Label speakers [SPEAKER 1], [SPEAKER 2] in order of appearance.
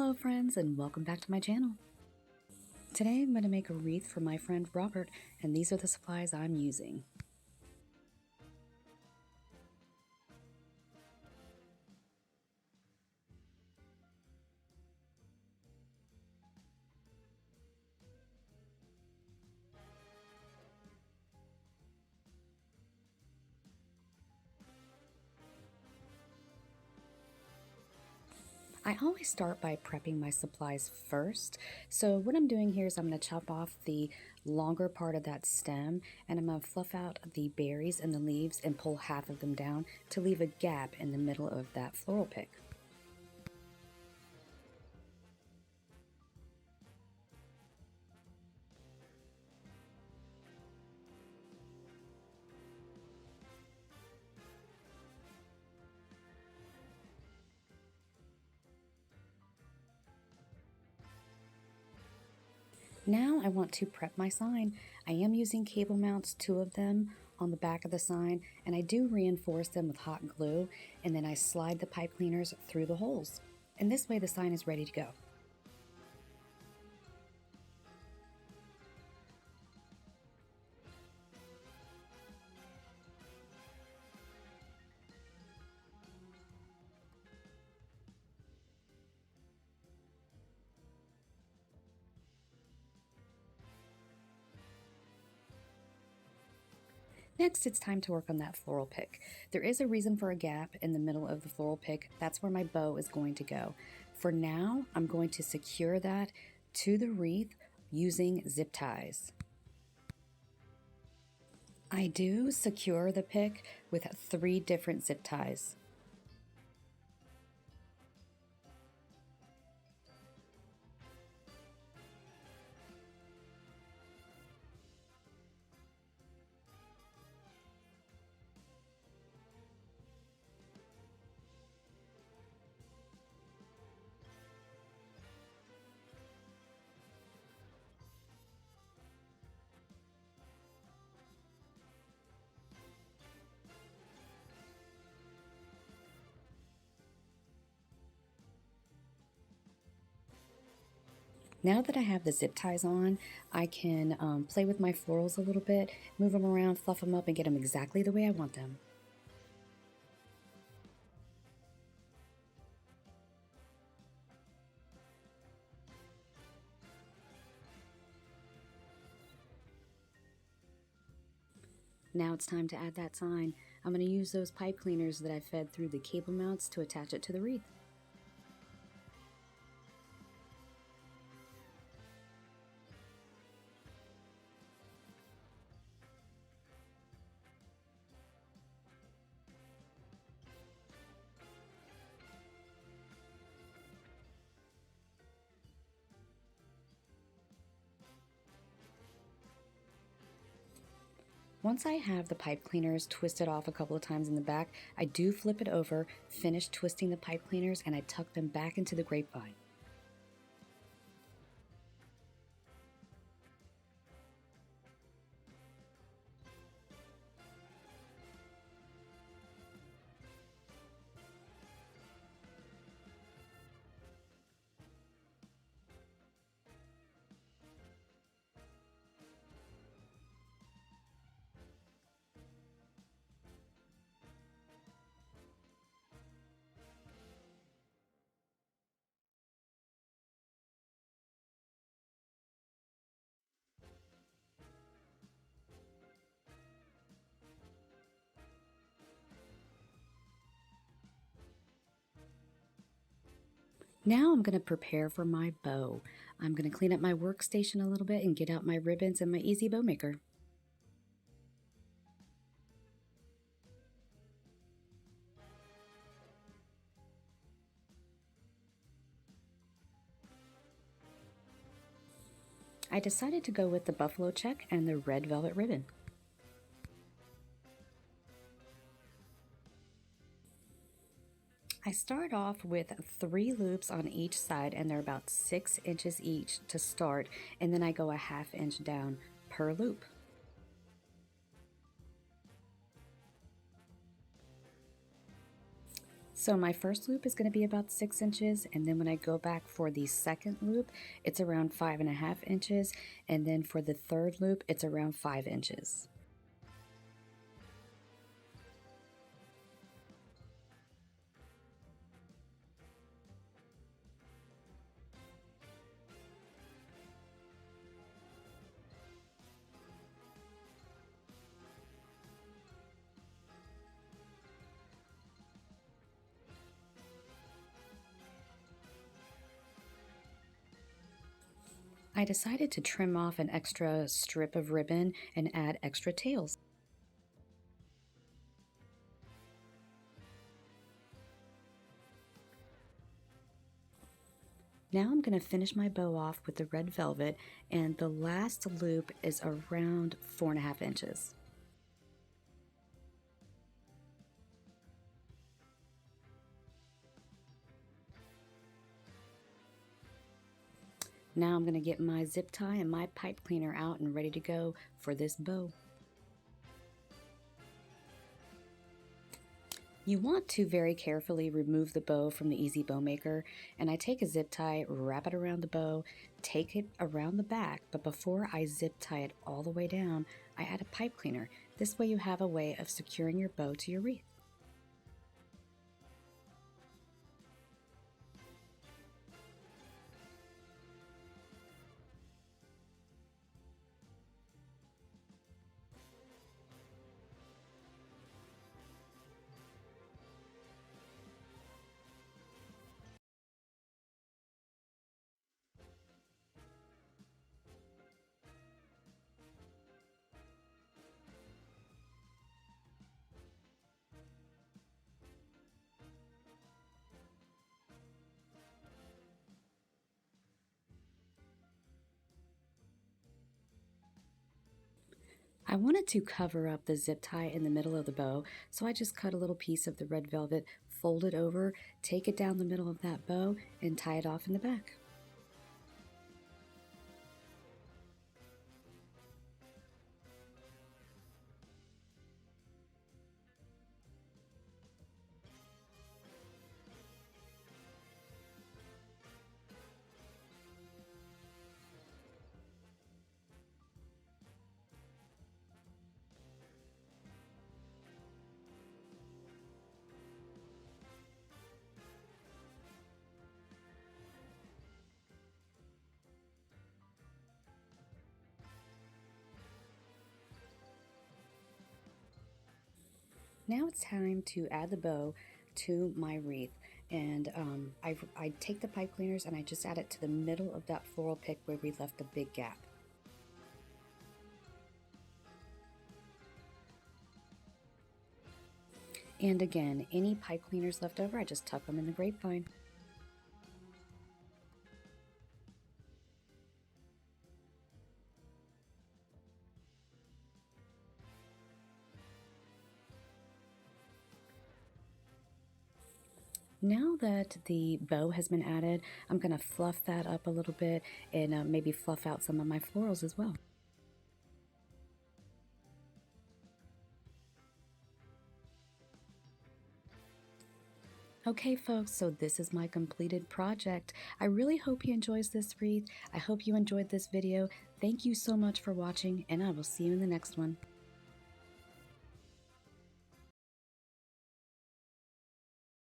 [SPEAKER 1] Hello friends, and welcome back to my channel. Today I'm going to make a wreath for my friend Robert, and these are the supplies I'm using. I always start by prepping my supplies first. So what I'm doing here is I'm going to chop off the longer part of that stem, and I'm going to fluff out the berries and the leaves and pull half of them down to leave a gap in the middle of that floral pick. Now I want to prep my sign. I am using cable mounts, 2 of them on the back of the sign, and I do reinforce them with hot glue, and then I slide the pipe cleaners through the holes. And this way the sign is ready to go. Next, it's time to work on that floral pick. There is a reason for a gap in the middle of the floral pick. That's where my bow is going to go. For now, I'm going to secure that to the wreath using zip ties. I do secure the pick with 3 different zip ties. Now that I have the zip ties on, I can play with my florals a little bit, move them around, fluff them up, and get them exactly the way I want them. Now it's time to add that sign. I'm going to use those pipe cleaners that I fed through the cable mounts to attach it to the wreath. Once I have the pipe cleaners twisted off a couple of times in the back, I do flip it over, finish twisting the pipe cleaners, and I tuck them back into the grapevine. Now I'm going to prepare for my bow. I'm going to clean up my workstation a little bit and get out my ribbons and my easy bow maker. I decided to go with the buffalo check and the red velvet ribbon. I start off with 3 loops on each side, and they're about 6 inches each to start, and then I go a ½ inch down per loop. So my first loop is going to be about 6 inches, and then when I go back for the second loop, it's around 5.5 inches, and then for the third loop, it's around 5 inches. I decided to trim off an extra strip of ribbon and add extra tails. Now I'm going to finish my bow off with the red velvet, and the last loop is around 4.5 inches. Now I'm going to get my zip tie and my pipe cleaner out and ready to go for this bow. You want to very carefully remove the bow from the Easy Bow Maker, and I take a zip tie, wrap it around the bow, take it around the back, but before I zip tie it all the way down, I add a pipe cleaner. This way you have a way of securing your bow to your wreath. I wanted to cover up the zip tie in the middle of the bow, so I just cut a little piece of the red velvet, fold it over, take it down the middle of that bow, and tie it off in the back. Now it's time to add the bow to my wreath, and I take the pipe cleaners and I just add it to the middle of that floral pick where we left a big gap. And again, any pipe cleaners left over, I just tuck them in the grapevine. Now that the bow has been added, I'm going to fluff that up a little bit and maybe fluff out some of my florals as well. Okay folks, so this is my completed project. I really hope you enjoys this wreath. I hope you enjoyed this video. Thank you so much for watching, and I will see you in the next one.